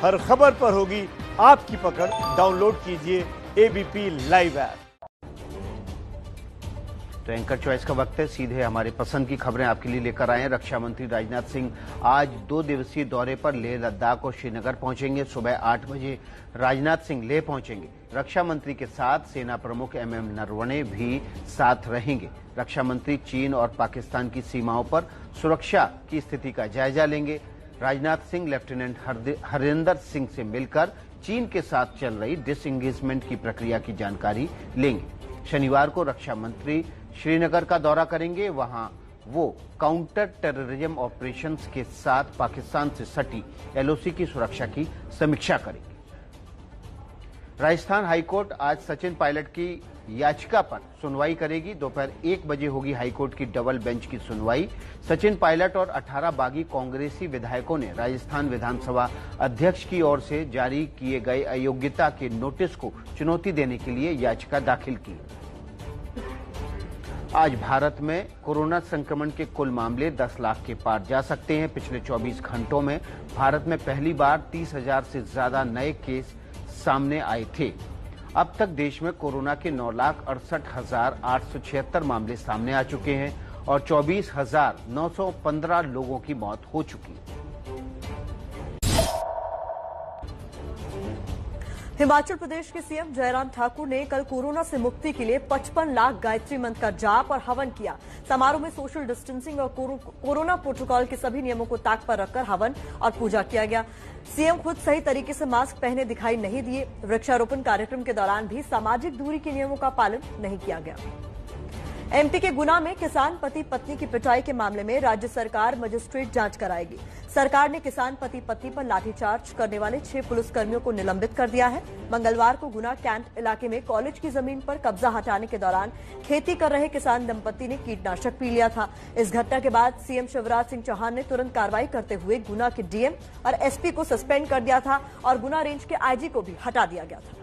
हर खबर पर होगी आपकी पकड़। डाउनलोड कीजिए एबीपी लाइव ऐप। तो एंकर चॉइस का वक्त है, सीधे हमारे पसंद की खबरें आपके लिए लेकर आए हैं। रक्षा मंत्री राजनाथ सिंह आज 2 दिवसीय दौरे पर लेह, लद्दाख और श्रीनगर पहुंचेंगे। सुबह 8 बजे राजनाथ सिंह लेह पहुंचेंगे। रक्षा मंत्री के साथ सेना प्रमुख MM नरवणे भी साथ रहेंगे। रक्षा मंत्री चीन और पाकिस्तान की सीमाओं पर सुरक्षा की स्थिति का जायजा लेंगे। राजनाथ सिंह लेफ्टिनेंट हरिंदर सिंह से मिलकर चीन के साथ चल रही डिसएंगेजमेंट की प्रक्रिया की जानकारी लेंगे। शनिवार को रक्षा मंत्री श्रीनगर का दौरा करेंगे। वहां वो काउंटर टेररिज्म ऑपरेशंस के साथ पाकिस्तान से सटी LOC की सुरक्षा की समीक्षा करेंगे। राजस्थान हाईकोर्ट आज सचिन पायलट की याचिका पर सुनवाई करेगी। दोपहर 1 बजे होगी हाईकोर्ट की डबल बेंच की सुनवाई। सचिन पायलट और 18 बागी कांग्रेसी विधायकों ने राजस्थान विधानसभा अध्यक्ष की ओर से जारी किए गए अयोग्यता के नोटिस को चुनौती देने के लिए याचिका दाखिल की। आज भारत में कोरोना संक्रमण के कुल मामले 10 लाख के पार जा सकते हैं। पिछले 24 घंटों में भारत में पहली बार 30,000 से ज्यादा नए केस सामने आए थे। अब तक देश में कोरोना के 9,68,876 मामले सामने आ चुके हैं और 24,915 लोगों की मौत हो चुकी है। हिमाचल प्रदेश के सीएम जयराम ठाकुर ने कल कोरोना से मुक्ति के लिए 55 लाख गायत्री मंत्र का जाप और हवन किया। समारोह में सोशल डिस्टेंसिंग और कोरोना प्रोटोकॉल के सभी नियमों को ताक पर रखकर हवन और पूजा किया गया। सीएम खुद सही तरीके से मास्क पहने दिखाई नहीं दिए। वृक्षारोपण कार्यक्रम के दौरान भी सामाजिक दूरी के नियमों का पालन नहीं किया गया। MP के गुना में किसान पति पत्नी की पिटाई के मामले में राज्य सरकार मजिस्ट्रेट जांच कराएगी। सरकार ने किसान पति पत्नी पर लाठीचार्ज करने वाले 6 पुलिसकर्मियों को निलंबित कर दिया है। मंगलवार को गुना कैंट इलाके में कॉलेज की जमीन पर कब्जा हटाने के दौरान खेती कर रहे किसान दंपति ने कीटनाशक पी लिया था। इस घटना के बाद सीएम शिवराज सिंह चौहान ने तुरंत कार्रवाई करते हुए गुना के DM और SP को सस्पेंड कर दिया था और गुना रेंज के IG को भी हटा दिया गया था।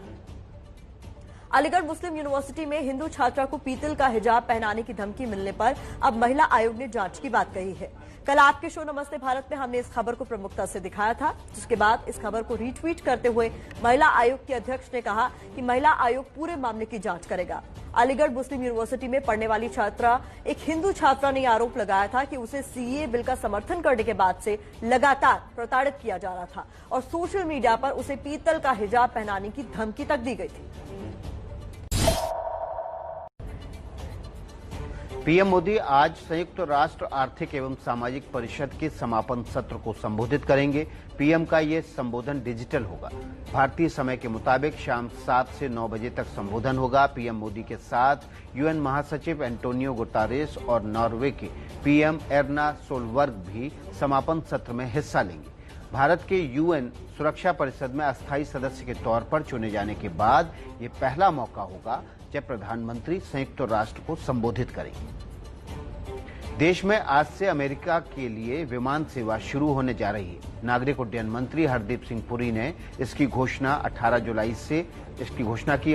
अलीगढ़ मुस्लिम यूनिवर्सिटी में हिंदू छात्रा को पीतल का हिजाब पहनाने की धमकी मिलने पर अब महिला आयोग ने जांच की बात कही है। कल आपके शो नमस्ते भारत में हमने इस खबर को प्रमुखता से दिखाया था, जिसके बाद इस खबर को रीट्वीट करते हुए महिला आयोग के अध्यक्ष ने कहा कि महिला आयोग पूरे मामले की जांच करेगा। अलीगढ़ मुस्लिम यूनिवर्सिटी में पढ़ने वाली छात्रा एक हिंदू छात्रा ने आरोप लगाया था कि उसे CAA बिल का समर्थन करने के बाद से लगातार प्रताड़ित किया जा रहा था और सोशल मीडिया पर उसे पीतल का हिजाब पहनाने की धमकी तक दी गई थी। पीएम मोदी आज संयुक्त राष्ट्र आर्थिक एवं सामाजिक परिषद के समापन सत्र को संबोधित करेंगे। पीएम का ये संबोधन डिजिटल होगा। भारतीय समय के मुताबिक शाम 7 से 9 बजे तक संबोधन होगा। पीएम मोदी के साथ UN महासचिव एंटोनियो गुटारेस और नॉर्वे के PM एर्ना सोलबर्ग भी समापन सत्र में हिस्सा लेंगे। भारत के UN सुरक्षा परिषद में अस्थायी सदस्य के तौर पर चुने जाने के बाद ये पहला मौका होगा जब प्रधानमंत्री संयुक्त राष्ट्र को संबोधित करेंगे। देश में आज से अमेरिका के लिए विमान सेवा शुरू होने जा रही है। नागरिक उड्डयन मंत्री हरदीप सिंह पुरी ने इसकी घोषणा की।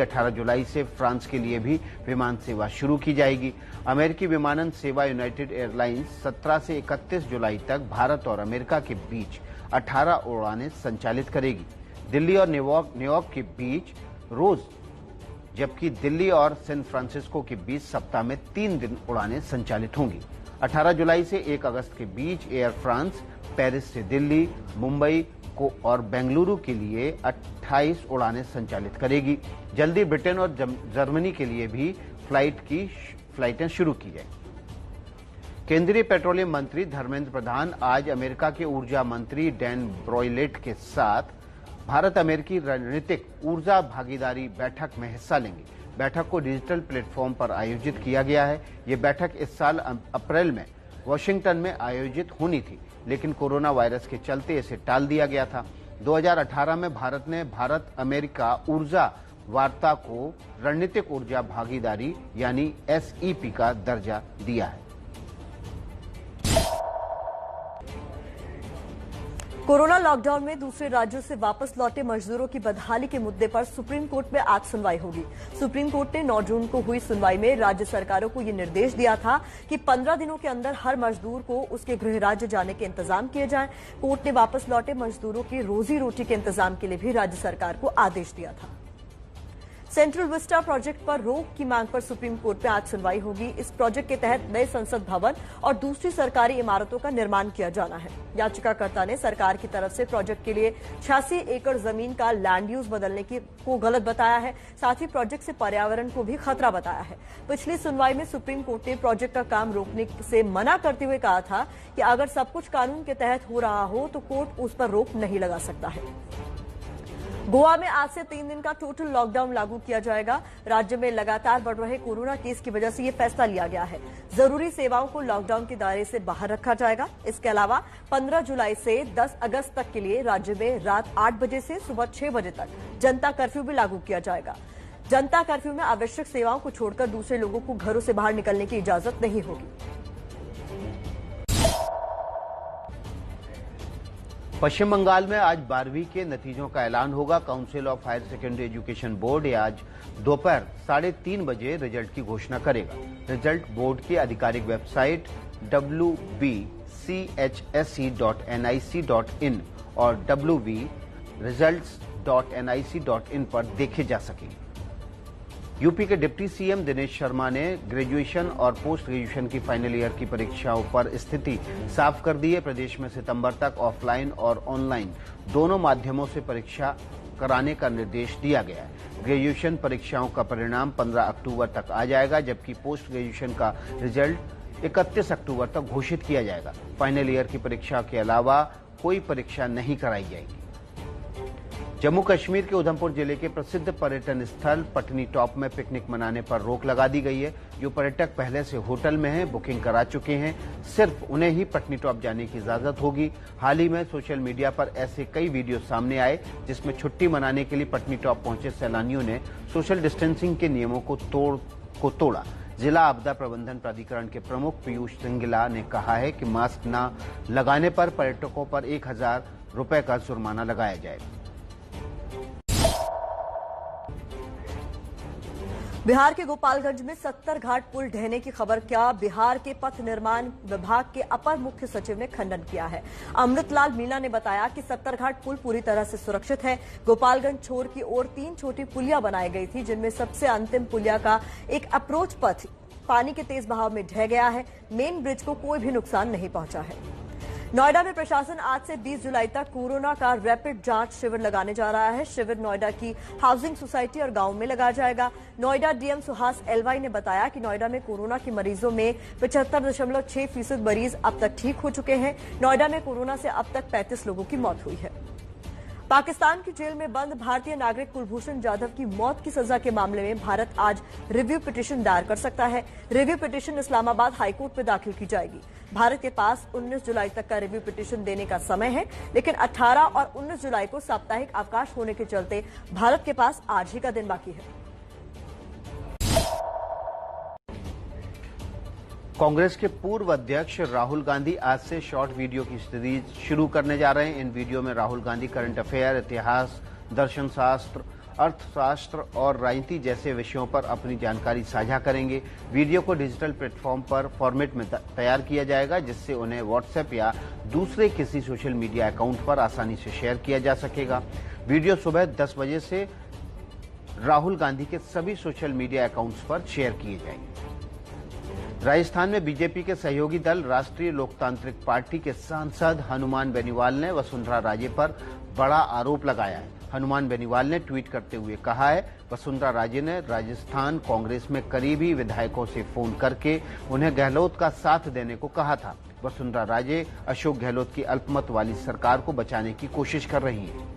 18 जुलाई से फ्रांस के लिए भी विमान सेवा शुरू की जाएगी। अमेरिकी विमानन सेवा यूनाइटेड एयरलाइंस 17 से 31 जुलाई तक भारत और अमेरिका के बीच 18 उड़ानें संचालित करेगी। दिल्ली और न्यूयॉर्क के बीच रोज, जबकि दिल्ली और सैन फ्रांसिस्को के बीच सप्ताह में 3 दिन उड़ानें संचालित होंगी। 18 जुलाई से 1 अगस्त के बीच एयर फ्रांस पेरिस से दिल्ली, मुंबई को और बेंगलुरु के लिए 28 उड़ानें संचालित करेगी। जल्दी ब्रिटेन और जर्मनी के लिए भी फ्लाइटें शुरू की जाएंगी। केंद्रीय पेट्रोलियम मंत्री धर्मेंद्र प्रधान आज अमेरिका के ऊर्जा मंत्री डैन ब्रॉयलेट के साथ भारत अमेरिकी रणनीतिक ऊर्जा भागीदारी बैठक में हिस्सा लेंगे। बैठक को डिजिटल प्लेटफॉर्म पर आयोजित किया गया है। ये बैठक इस साल अप्रैल में वॉशिंगटन में आयोजित होनी थी, लेकिन कोरोना वायरस के चलते इसे टाल दिया गया था। 2018 में भारत ने भारत अमेरिका ऊर्जा वार्ता को रणनीतिक ऊर्जा भागीदारी यानी SEP का दर्जा दिया है। कोरोना लॉकडाउन में दूसरे राज्यों से वापस लौटे मजदूरों की बदहाली के मुद्दे पर सुप्रीम कोर्ट में आज सुनवाई होगी। सुप्रीम कोर्ट ने 9 जून को हुई सुनवाई में राज्य सरकारों को ये निर्देश दिया था कि 15 दिनों के अंदर हर मजदूर को उसके गृह राज्य जाने के इंतजाम किए जाएं। कोर्ट ने वापस लौटे मजदूरों की रोजी रोटी के इंतजाम के लिए भी राज्य सरकार को आदेश दिया था। सेंट्रल विस्टा प्रोजेक्ट पर रोक की मांग पर सुप्रीम कोर्ट में आज सुनवाई होगी। इस प्रोजेक्ट के तहत नए संसद भवन और दूसरी सरकारी इमारतों का निर्माण किया जाना है। याचिकाकर्ता ने सरकार की तरफ से प्रोजेक्ट के लिए 86 एकड़ जमीन का लैंड यूज बदलने को गलत बताया है। साथ ही प्रोजेक्ट से पर्यावरण को भी खतरा बताया है। पिछली सुनवाई में सुप्रीम कोर्ट ने प्रोजेक्ट का काम रोकने से मना करते हुए कहा था कि अगर सब कुछ कानून के तहत हो रहा हो तो कोर्ट उस पर रोक नहीं लगा सकता है। गोवा में आज से 3 दिन का टोटल लॉकडाउन लागू किया जाएगा। राज्य में लगातार बढ़ रहे कोरोना केस की वजह से यह फैसला लिया गया है। जरूरी सेवाओं को लॉकडाउन के दायरे से बाहर रखा जाएगा। इसके अलावा 15 जुलाई से 10 अगस्त तक के लिए राज्य में रात 8 बजे से सुबह 6 बजे तक जनता कर्फ्यू भी लागू किया जाएगा। जनता कर्फ्यू में आवश्यक सेवाओं को छोड़कर दूसरे लोगों को घरों से बाहर निकलने की इजाजत नहीं होगी। पश्चिम बंगाल में आज 12वीं के नतीजों का ऐलान होगा। Council of higher secondary education board आज दोपहर 3:30 बजे रिजल्ट की घोषणा करेगा। रिजल्ट बोर्ड की आधिकारिक वेबसाइट wbchse.nic.in और wvresults.nic.in पर देखे जा सकेंगे। यूपी के डिप्टी सीएम दिनेश शर्मा ने ग्रेजुएशन और पोस्ट ग्रेजुएशन की फाइनल ईयर की परीक्षाओं पर स्थिति साफ कर दी है। प्रदेश में सितंबर तक ऑफलाइन और ऑनलाइन दोनों माध्यमों से परीक्षा कराने का निर्देश दिया गया है। ग्रेजुएशन परीक्षाओं का परिणाम 15 अक्टूबर तक आ जाएगा, जबकि पोस्ट ग्रेजुएशन का रिजल्ट 31 अक्टूबर तक घोषित किया जाएगा। फाइनल ईयर की परीक्षा के अलावा कोई परीक्षा नहीं कराई जाएगी। जम्मू कश्मीर के उधमपुर जिले के प्रसिद्ध पर्यटन स्थल पटनी टॉप में पिकनिक मनाने पर रोक लगा दी गई है। जो पर्यटक पहले से होटल में हैं, बुकिंग करा चुके हैं, सिर्फ उन्हें ही पटनी टॉप जाने की इजाजत होगी। हाल ही में सोशल मीडिया पर ऐसे कई वीडियो सामने आए जिसमें छुट्टी मनाने के लिए पटनी टॉप पहुंचे सैलानियों ने सोशल डिस्टेंसिंग के नियमों को तोड़ा। जिला आपदा प्रबंधन प्राधिकरण के प्रमुख पीयूष सिंगला ने कहा है कि मास्क न लगाने पर पर्यटकों पर 1000 रुपए का जुर्माना लगाया जाएगा। बिहार के गोपालगंज में 70 घाट पुल ढहने की खबर का बिहार के पथ निर्माण विभाग के अपर मुख्य सचिव ने खंडन किया है। अमृतलाल मीणा ने बताया कि 70 घाट पुल पूरी तरह से सुरक्षित है। गोपालगंज छोर की ओर 3 छोटी पुलिया बनाई गई थी, जिनमें सबसे अंतिम पुलिया का एक अप्रोच पथ पानी के तेज बहाव में ढह गया है। मेन ब्रिज को कोई भी नुकसान नहीं पहुंचा है। नोएडा में प्रशासन आज से 20 जुलाई तक कोरोना का रैपिड जांच शिविर लगाने जा रहा है। शिविर नोएडा की हाउसिंग सोसाइटी और गांव में लगाया जाएगा। नोएडा डीएम सुहास एलवाई ने बताया कि नोएडा में कोरोना के मरीजों में 75.6% मरीज अब तक ठीक हो चुके हैं। नोएडा में कोरोना से अब तक 35 लोगों की मौत हुई है। पाकिस्तान की जेल में बंद भारतीय नागरिक कुलभूषण जाधव की मौत की सजा के मामले में भारत आज रिव्यू पिटीशन दायर कर सकता है। रिव्यू पिटीशन इस्लामाबाद हाईकोर्ट में दाखिल की जाएगी। भारत के पास 19 जुलाई तक का रिव्यू पिटीशन देने का समय है, लेकिन 18 और 19 जुलाई को साप्ताहिक अवकाश होने के चलते भारत के पास आज ही का दिन बाकी है। कांग्रेस के पूर्व अध्यक्ष राहुल गांधी आज से शॉर्ट वीडियो की सीरीज शुरू करने जा रहे हैं। इन वीडियो में राहुल गांधी करंट अफेयर, इतिहास, दर्शन शास्त्र, अर्थशास्त्र और राजनीति जैसे विषयों पर अपनी जानकारी साझा करेंगे। वीडियो को डिजिटल प्लेटफॉर्म पर फॉर्मेट में तैयार किया जाएगा, जिससे उन्हें व्हाट्सएप या दूसरे किसी सोशल मीडिया अकाउंट पर आसानी से शेयर किया जा सकेगा। वीडियो सुबह 10 बजे से राहुल गांधी के सभी सोशल मीडिया अकाउंट्स पर शेयर किए जाएंगे। राजस्थान में बीजेपी के सहयोगी दल राष्ट्रीय लोकतांत्रिक पार्टी के सांसद हनुमान बेनीवाल ने वसुंधरा राजे पर बड़ा आरोप लगाया है। हनुमान बेनीवाल ने ट्वीट करते हुए कहा है, वसुंधरा राजे ने राजस्थान कांग्रेस में करीबी विधायकों से फोन करके उन्हें गहलोत का साथ देने को कहा था। वसुंधरा राजे अशोक गहलोत की अल्पमत वाली सरकार को बचाने की कोशिश कर रही हैं।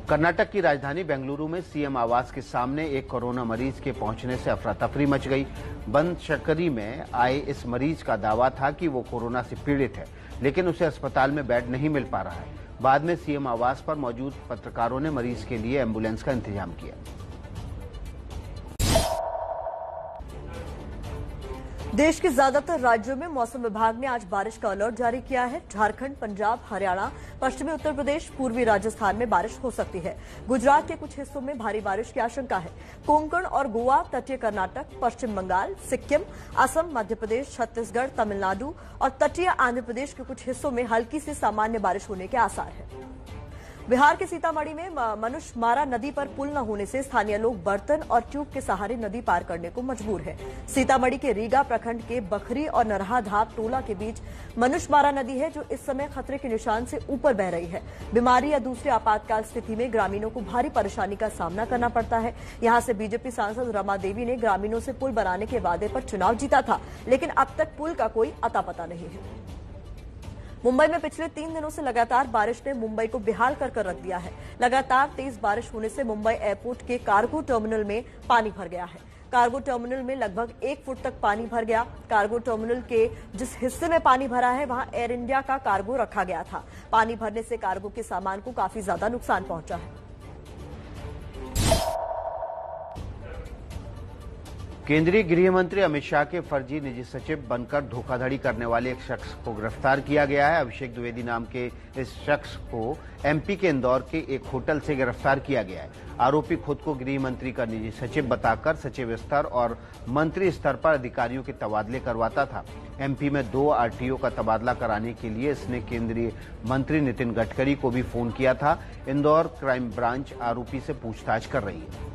कर्नाटक की राजधानी बेंगलुरु में सीएम आवास के सामने एक कोरोना मरीज के पहुंचने से अफरा तफरी मच गई। बंद शक्करी में आए इस मरीज का दावा था कि वो कोरोना से पीड़ित है, लेकिन उसे अस्पताल में बेड नहीं मिल पा रहा है। बाद में सीएम आवास पर मौजूद पत्रकारों ने मरीज के लिए एम्बुलेंस का इंतजाम किया। देश के ज्यादातर राज्यों में मौसम विभाग ने आज बारिश का अलर्ट जारी किया है। झारखंड, पंजाब, हरियाणा, पश्चिमी उत्तर प्रदेश, पूर्वी राजस्थान में बारिश हो सकती है। गुजरात के कुछ हिस्सों में भारी बारिश की आशंका है। कोंकण और गोवा, तटीय कर्नाटक, पश्चिम बंगाल, सिक्किम, असम, मध्य प्रदेश, छत्तीसगढ़, तमिलनाडु और तटीय आंध्र प्रदेश के कुछ हिस्सों में हल्की से सामान्य बारिश होने के आसार है। बिहार के सीतामढ़ी में मनुष्यमारा नदी पर पुल न होने से स्थानीय लोग बर्तन और ट्यूब के सहारे नदी पार करने को मजबूर है। सीतामढ़ी के रीगा प्रखंड के बखरी और नरहा धाप टोला के बीच मनुष्यमारा नदी है, जो इस समय खतरे के निशान से ऊपर बह रही है। बीमारी या दूसरी आपातकाल स्थिति में ग्रामीणों को भारी परेशानी का सामना करना पड़ता है। यहां से बीजेपी सांसद रमा देवी ने ग्रामीणों से पुल बनाने के वादे पर चुनाव जीता था, लेकिन अब तक पुल का कोई अता पता नहीं है। मुंबई में पिछले 3 दिनों से लगातार बारिश ने मुंबई को बेहाल कर रख दिया है। लगातार तेज बारिश होने से मुंबई एयरपोर्ट के कार्गो टर्मिनल में पानी भर गया है। कार्गो टर्मिनल में लगभग 1 फुट तक पानी भर गया। कार्गो टर्मिनल के जिस हिस्से में पानी भरा है, वहां एयर इंडिया का कार्गो रखा गया था। पानी भरने से कार्गो के सामान को काफी ज्यादा नुकसान पहुंचा है। केंद्रीय गृह मंत्री अमित शाह के फर्जी निजी सचिव बनकर धोखाधड़ी करने वाले एक शख्स को गिरफ्तार किया गया है। अभिषेक द्विवेदी नाम के इस शख्स को एमपी के इंदौर के एक होटल से गिरफ्तार किया गया है। आरोपी खुद को गृह मंत्री का निजी सचिव बताकर सचिव स्तर और मंत्री स्तर पर अधिकारियों के तबादले करवाता था। एमपी में 2 आरटीओ का तबादला कराने के लिए इसने केंद्रीय मंत्री नितिन गडकरी को भी फोन किया था। इंदौर क्राइम ब्रांच आरोपी से पूछताछ कर रही है।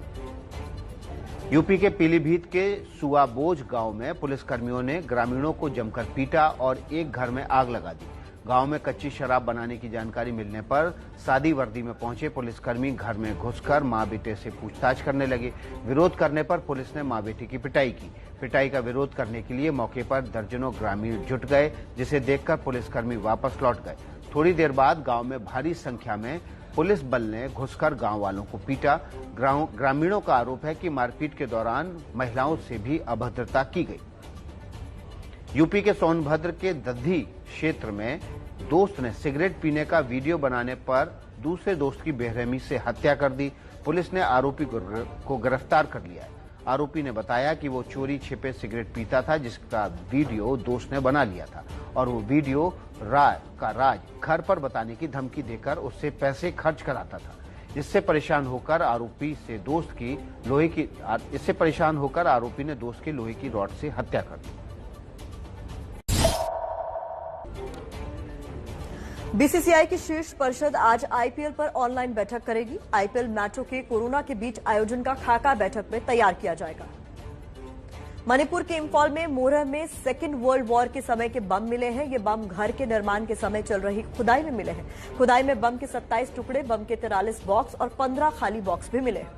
यूपी के पीलीभीत के सुआबोझ गांव में पुलिसकर्मियों ने ग्रामीणों को जमकर पीटा और एक घर में आग लगा दी। गांव में कच्ची शराब बनाने की जानकारी मिलने पर सादी वर्दी में पहुंचे पुलिसकर्मी घर में घुसकर मां बेटे से पूछताछ करने लगे। विरोध करने पर पुलिस ने मां बेटे की पिटाई की। पिटाई का विरोध करने के लिए मौके पर दर्जनों ग्रामीण जुट गए, जिसे देखकर पुलिसकर्मी वापस लौट गए। थोड़ी देर बाद गांव में भारी संख्या में पुलिस बल ने घुसकर गांव वालों को पीटा। ग्रामीणों का आरोप है कि मारपीट के दौरान महिलाओं से भी अभद्रता की गई। यूपी के सोनभद्र के दद्दी क्षेत्र में दोस्त ने सिगरेट पीने का वीडियो बनाने पर दूसरे दोस्त की बेरहमी से हत्या कर दी। पुलिस ने आरोपी को गिरफ्तार कर लिया है। आरोपी ने बताया कि वो चोरी छिपे सिगरेट पीता था, जिसका वीडियो दोस्त ने बना लिया था और वो वीडियो राज घर पर बताने की धमकी देकर उससे पैसे खर्च कराता था। इससे परेशान होकर आरोपी ने दोस्त की लोहे की रॉड से हत्या कर दी। बीसीसीआई की शीर्ष परिषद आज आईपीएल पर ऑनलाइन बैठक करेगी। आईपीएल मैचों के कोरोना के बीच आयोजन का खाका बैठक में तैयार किया जाएगा। मणिपुर के इंफॉल में मोरह में सेकेंड वर्ल्ड वॉर के समय के बम मिले हैं। ये बम घर के निर्माण के समय चल रही खुदाई में मिले हैं। खुदाई में बम के 27 टुकड़े, बम के 43 बॉक्स और 15 खाली बॉक्स भी मिले हैं।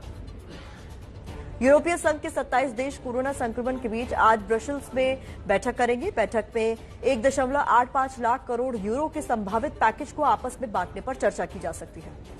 यूरोपीय संघ के 27 देश कोरोना संक्रमण के बीच आज ब्रसेल्स में बैठक करेंगे। बैठक में 1.85 लाख करोड़ यूरो के संभावित पैकेज को आपस में बांटने पर चर्चा की जा सकती है।